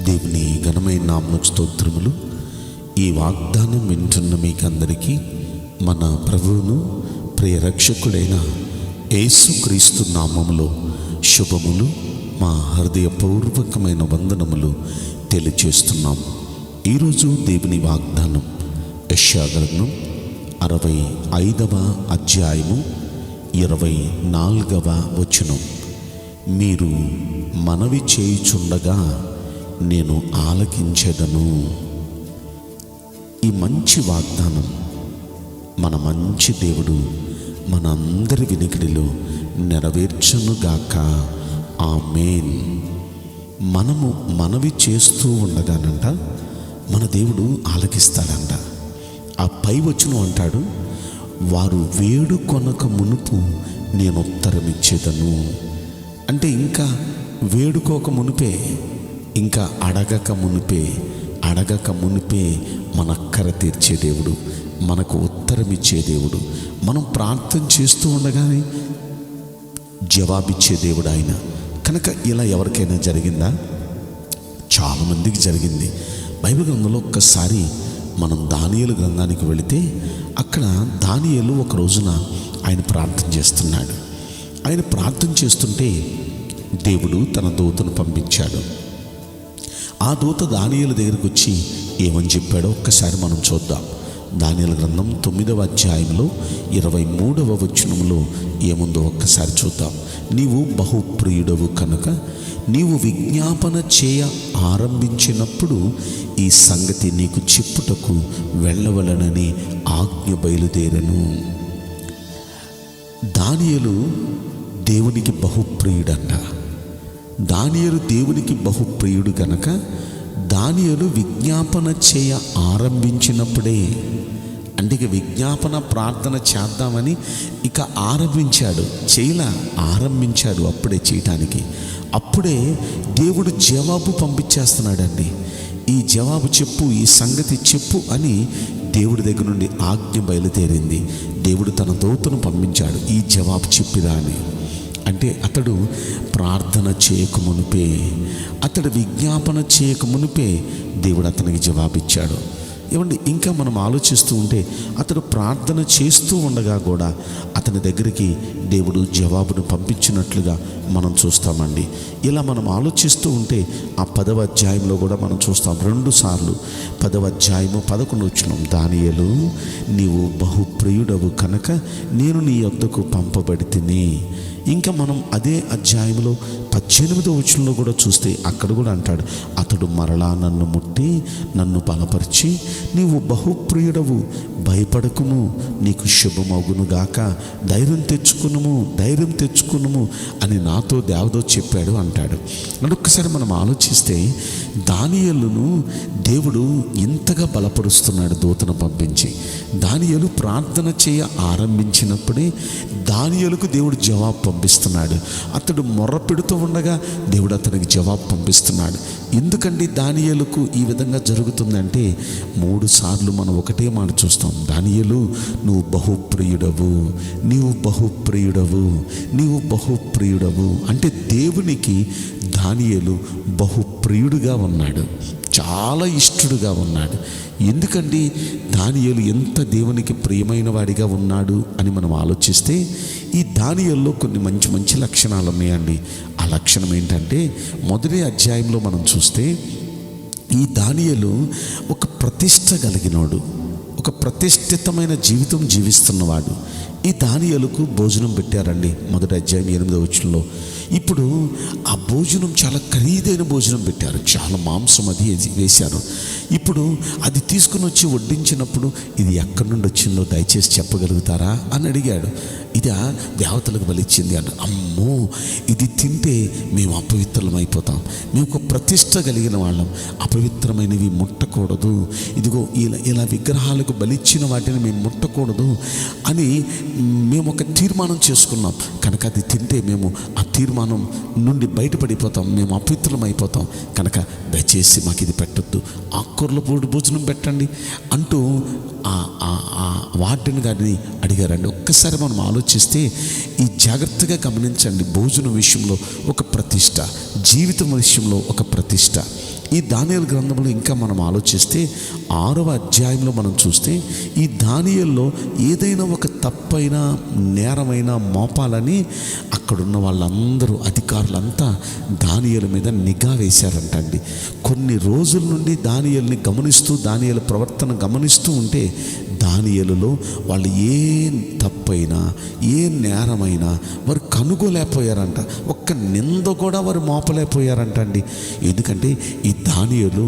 దేవుని ఘనమైన నామమునకు స్తోత్రములు. ఈ వాగ్దానం వింటున్న మీకందరికీ మన ప్రభువును ప్రియ రక్షకుడైన యేసుక్రీస్తు నామములో శుభములు, మా హృదయపూర్వకమైన వందనములు తెలియచేస్తున్నాం. ఈరోజు దేవుని వాగ్దానం యెషయా గ్రంథం 65వ అధ్యాయము 24వ వచనం. మీరు మనవి చేయుచుండగా నేను ఆలకించెదను. ఈ మంచి వాగ్దానం మన మంచి దేవుడు మనందరి వినికిడిలో నెరవేర్చునుగాక. ఆమేన్. మనము మనవి చేస్తూ ఉండగానంట మన దేవుడు ఆలకిస్తాడంట. ఆ పై వచనం అంటాడు, వారు వేడుకొనక మునుపు నేను ఉత్తరమిచ్చేదను. అంటే ఇంకా వేడుకోక మునిపే, ఇంకా అడగక మునిపే మన అక్కర తీర్చే దేవుడు, మనకు ఉత్తరం ఇచ్చే దేవుడు. మనం ప్రార్థన చేస్తూ ఉండగానే జవాబిచ్చే దేవుడు ఆయన. కనుక ఇలా ఎవరికైనా జరిగిందా? చాలామందికి జరిగింది. బైబిల్ గ్రంథంలో ఒక్కసారి మనం దానియేలు గ్రంథానికి వెళితే అక్కడ దానియేలు ఒక రోజున ఆయన ప్రార్థన చేస్తున్నాడు. ఆయన ప్రార్థన చేస్తుంటే దేవుడు తన దూతను పంపించాడు. ఆ దూత దానియేలు దగ్గరికి వచ్చి ఏమని చెప్పాడో ఒక్కసారి మనం చూద్దాం. దానియేలు గ్రంథం 9వ అధ్యాయంలో 23వ వచనంలో ఏముందో ఒక్కసారి చూద్దాం. నీవు బహుప్రియుడవు కనుక నీవు విజ్ఞాపన చేయ ఆరంభించినప్పుడు ఈ సంగతి నీకు చెప్పుటకు వెళ్ళవలనని ఆజ్ఞ బయలుదేరను. దానియేలు దేవునికి బహుప్రియుడంట. దానియేలు దేవునికి బహుప్రియుడు కనుక దానియేలు విజ్ఞాపన చేయ ఆరంభించినప్పుడే, అంటే ఇక విజ్ఞాపన ప్రార్థన చేద్దామని ఇక ఆరంభించాడు అప్పుడే చేయటానికి. అప్పుడే దేవుడు జవాబు పంపించేస్తున్నాడండి. ఈ జవాబు చెప్పు, ఈ సంగతి చెప్పు అని దేవుడి దగ్గర నుండి ఆజ్ఞ బయలుదేరింది. దేవుడు తన దూతను పంపించాడు, ఈ జవాబు చెప్పిరా అని. అంటే అతడు ప్రార్థన చేయకమునిపే, అతడు విజ్ఞాపన చేయకమునిపే దేవుడు అతనికి జవాబిచ్చాడు. ఏమండి, ఇంకా మనం ఆలోచిస్తూ ఉంటే అతడు ప్రార్థన చేస్తూ ఉండగా కూడా అతని దగ్గరికి దేవుడు జవాబును పంపించినట్లుగా మనం చూస్తామండి. ఇలా మనం ఆలోచిస్తూ ఉంటే ఆ 10వ అధ్యాయంలో కూడా మనం చూస్తాం 2 సార్లు. 10వ అధ్యాయము 11వ వచనం, దానియేలు నీవు బహుప్రియుడవు కనుక నేను నీ యొద్దకు పంపబడితిని. ఇంకా మనం అదే అధ్యాయంలో 18వ వచనంలో కూడా చూస్తే అక్కడ కూడా అంటాడు, అతడు మరలా నన్ను ముట్టి నన్ను బలపరిచి నీవు బహుప్రియుడవు, భయపడకుము, నీకు శుభమగునుగాక, ధైర్యం తెచ్చుకునుము అని నాతో దేవదూత చెప్పాడు అంటాడు. ఒక్కసారి మనం ఆలోచిస్తే దానియేలును దేవుడు ఇంతగా బలపరుస్తున్నాడు దూతను పంపించి. దానియేలు ప్రార్థన చేయ ఆరంభించినప్పుడే దానియేలుకు దేవుడు జవాబు పంపిస్తున్నాడు. అతడు మొర్ర పెడుతూ ఉండగా దేవుడు అతనికి జవాబు పంపిస్తున్నాడు. ఎందుకండి దానియేలుకు ఈ విధంగా జరుగుతుందంటే 3 సార్లు మనం ఒకటే మాట చూస్తాం, దానియేలు నువ్వు బహుప్రియుడవు. అంటే దేవునికి దానియేలు బహుప్రియుడుగా ఉన్నాడు, చాలా ఇష్టడుగా ఉన్నాడు. ఎందుకండి దానియేలు ఎంత దేవునికి ప్రియమైన వాడిగా ఉన్నాడు అని మనం ఆలోచిస్తే ఈ దానియేలులో కొన్ని మంచి లక్షణాలు ఉన్నాయండి. ఆ లక్షణం ఏంటంటే మొదటి అధ్యాయంలో మనం చూస్తే ఈ దానియేలు ఒక ప్రతిష్ట కలిగినోడు, ఒక ప్రతిష్ఠితమైన జీవితం జీవిస్తున్నవాడు. ఈ దానియేలుకు భోజనం పెట్టారండి మొదటి అధ్యాయం 8వ వచనంలో. ఇప్పుడు ఆ భోజనం చాలా ఖరీదైన భోజనం పెట్టారు, చాలా మాంసం అది వేశారు. ఇప్పుడు అది తీసుకుని వచ్చి వడ్డించినప్పుడు ఇది ఎక్కడి నుండి వచ్చిందో దయచేసి చెప్పగలుగుతారా అని అడిగాడు. ఇదా దేవతలకు బలిచ్చింది అంట. అమ్మో, ఇది తింటే మేము అపవిత్రమైపోతాం, మేము ఒక ప్రతిష్ట కలిగిన వాళ్ళం, అపవిత్రమైనవి ముట్టకూడదు, ఇదిగో ఇలా విగ్రహాలకు బలిచ్చిన వాటిని మేము ముట్టకూడదు అని మేము ఒక తీర్మానం చేసుకున్నాం. కనుక అది తింటే మేము ఆ తీర్మానం నుండి బయటపడిపోతాం, మేము అపవిత్రమైపోతాం, కనుక దయచేసి మాకు ఇది పెట్టొద్దు, ఆకుకూరల భోజనం పెట్టండి అంటూ వార్డెన్ గారిని అడిగారండి. ఒక్కసారి మనం ఆలోచిస్తే ఈ జాగ్రత్తగా గమనించండి. భోజనం విషయంలో ఒక ప్రతిష్ట, జీవితం విషయంలో ఒక ప్రతిష్ట. ఈ దానియేలు గ్రంథంలో ఇంకా మనం ఆలోచిస్తే 6వ అధ్యాయంలో మనం చూస్తే ఈ దానియేలులో ఏదైనా ఒక తప్పైనా నేరమైన మోపాలని అక్కడున్న వాళ్ళందరూ అధికారులంతా దానియేలు మీద నిఘా వేశారంటండి. కొన్ని రోజుల నుండి దానియేలుని గమనిస్తూ దానియేలు ప్రవర్తన గమనిస్తూ ఉంటే దానియేలులో వాళ్ళు ఏ తప్పైనా ఏ నేరమైనా వారు కనుగోలేకపోయారంట. ఒక్క నింద కూడా వారు మోపలేకపోయారంట అండి. ఎందుకంటే ఈ దానియేలు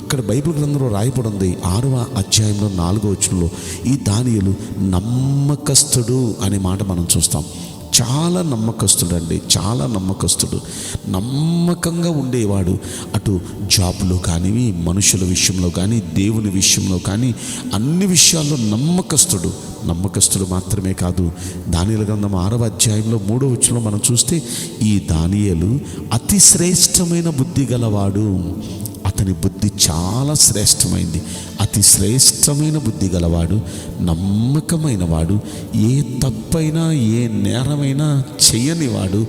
అక్కడ బైబిల్ గ్రంథంలో రాయబడి ఉంది 6వ అధ్యాయంలో 4వ వచనంలో ఈ దానియేలు నమ్మకస్తుడు అనే మాట మనం చూస్తాం. చాలా నమ్మకస్తుడు అండి, చాలా నమ్మకస్తుడు, నమ్మకంగా ఉండేవాడు. అటు జాబ్లో కానీ, మనుషుల విషయంలో కానీ, దేవుని విషయంలో కానీ, అన్ని విషయాల్లో నమ్మకస్తుడు మాత్రమే కాదు. దానియేలు గ్రంథం 6వ అధ్యాయంలో 3వ వచనంలో మనం చూస్తే ఈ దానియేలు అతి శ్రేష్టమైన బుద్ధి గలవాడు. అతని బుద్ధి చాలా శ్రేష్టమైంది, అతి శ్రేష్టమైన బుద్ధి గలవాడు, నమ్మకమైన వాడు, ఏ తప్పైనా ఏ నేరమైనా చెయ్యనివాడు.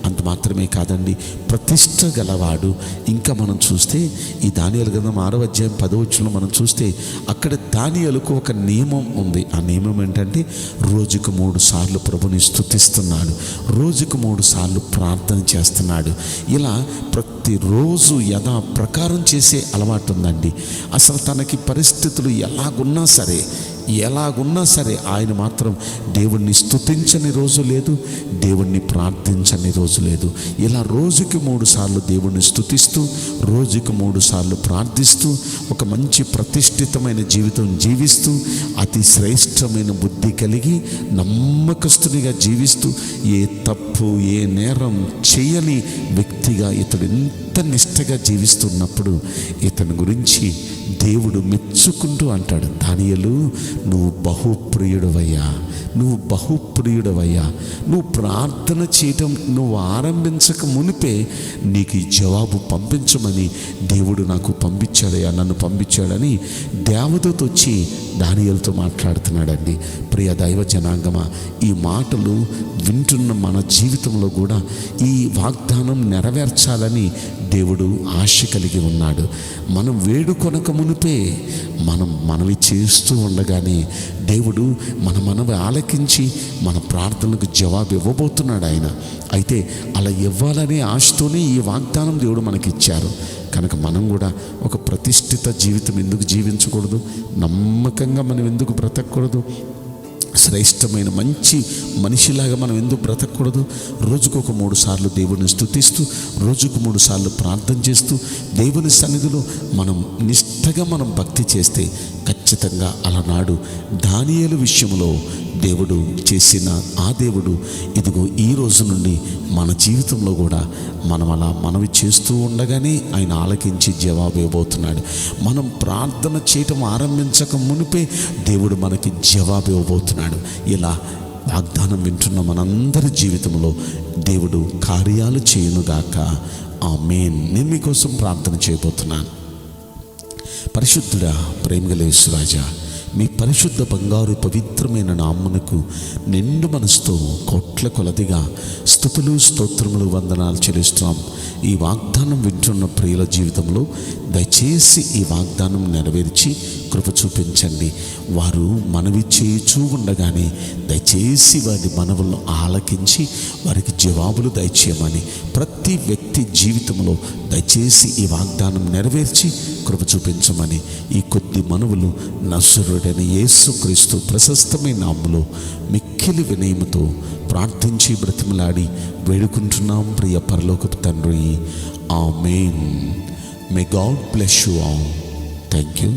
అంత మాత్రమే కాదండి, ప్రతిష్ట గలవాడు. ఇంకా మనం చూస్తే ఈ దానియేలు గ్రంథం 6వ అధ్యాయం 10వ వచనంలో మనం చూస్తే అక్కడ దానియేలుకు ఒక నియమం ఉంది. ఆ నియమం ఏంటంటే రోజుకు 3 సార్లు ప్రభుని స్తుతిస్తున్నాడు, రోజుకు 3 సార్లు ప్రార్థన చేస్తున్నాడు. ఇలా ప్రతిరోజు యథా ప్రకారం చేసే అలవాటు ఉందండి. అసలు తనకి పరిస్థితులు ఎలాగున్నా సరే ఆయన మాత్రం దేవుణ్ణి స్తుతించని రోజు లేదు, దేవుణ్ణి ప్రార్థించని రోజు లేదు. ఇలా రోజుకి 3 సార్లు దేవుణ్ణి స్తుతిస్తూ, రోజుకి 3 సార్లు ప్రార్థిస్తూ, ఒక మంచి ప్రతిష్ఠితమైన జీవితం జీవిస్తూ, అతి శ్రేష్టమైన బుద్ధి కలిగి నమ్మకస్తునిగా జీవిస్తూ, ఏ తప్పు ఏ నేరం చేయని వ్యక్తిగా ఇతడు ఎంత నిష్టగా జీవిస్తున్నప్పుడు ఇతని గురించి దేవుడు మెచ్చుకుంటూ అంటాడు, దానియేలు నువ్వు బహుప్రియుడవయ్యా, నువ్వు ప్రార్థన చేయటం నువ్వు ఆరంభించక మునిపే నీకు ఈ జవాబు పంపించమని దేవుడు నాకు పంపించాడయ్యా, నన్ను పంపించాడని దేవదూత వచ్చి దానియేలుతో మాట్లాడుతున్నాడండి. ప్రియ దైవ జనాంగమా, ఈ మాటలు వింటున్న మన జీవితంలో కూడా ఈ వాగ్దానం నెరవేర్చాలని దేవుడు ఆశ కలిగి ఉన్నాడు. మనం వేడుకొనక మునిపే మనవి చేస్తూ ఉండగానే దేవుడు మనవి ఆలకించి మన ప్రార్థనలకు జవాబు ఇవ్వబోతున్నాడు ఆయన. అయితే అలా ఇవ్వాలనే ఆశతోనే ఈ వాగ్దానం దేవుడు మనకిచ్చారు. కనుక మనం కూడా ఒక ప్రతిష్ఠిత జీవితం ఎందుకు జీవించకూడదు? నమ్మకంగా మనం ఎందుకు బ్రతకూడదు? శ్రేష్టమైన మంచి మనిషిలాగా మనం ఎందుకు బ్రతకూడదు? రోజుకు ఒక 3 సార్లు దేవుని స్తుతిస్తూ, రోజుకు 3 సార్లు ప్రార్థన చేస్తూ, దేవుని సన్నిధిలో మనం నిష్ఠగా మనం భక్తి చేస్తే ఖచ్చితంగా అలనాడు దానియేలు విషయంలో దేవుడు చేసిన ఆ దేవుడు ఇదిగో ఈ రోజు నుండి మన జీవితంలో కూడా మనం అలా మనవి చేస్తూ ఉండగానే ఆయన ఆలకించి జవాబు ఇవ్వబోతున్నాడు. మనం ప్రార్థన చేయటం ఆరంభించక మునిపే దేవుడు మనకి జవాబు ఇవ్వబోతున్నాడు. ఇలా వాగ్దానం వింటున్న మనందరి జీవితంలో దేవుడు కార్యాలు చేయునుగాక. ఆమేన్. నేను మీకోసం ప్రార్థన చేయబోతున్నాను. పరిశుద్ధుడా, ప్రేమగల యేసురాజా, మీ పరిశుద్ధ బంగారు పవిత్రమైన నామమునకు నిండు మనసుతో కోట్ల కొలదిగా స్తుతులు స్తోత్రములు వందనాలు చెల్లిస్తున్నాం. ఈ వాగ్దానం వింటున్న ప్రియుల జీవితంలో దయచేసి ఈ వాగ్దానం నెరవేర్చి కృప చూపించండి. వారు మనవి చేయుచూ ఉండగానే దయచేసి వారి మనవులను ఆలకించి వారికి జవాబులు దయచేయమని ప్రతి వ్యక్తి జీవితంలో దయచేసి ఈ వాగ్దానం నెరవేర్చి కృప చూపించమని ఈ కొద్ది మనవులు నజరేయుడైన యేసుక్రీస్తు ప్రశస్తమైన నామములో మిక్కిలి వినయముతో ప్రార్థించి బ్రతిమలాడి వేడుకుంటున్నాం ప్రియ పరలోకపు తండ్రి. ఆమేన్. May God bless you all. Thank you.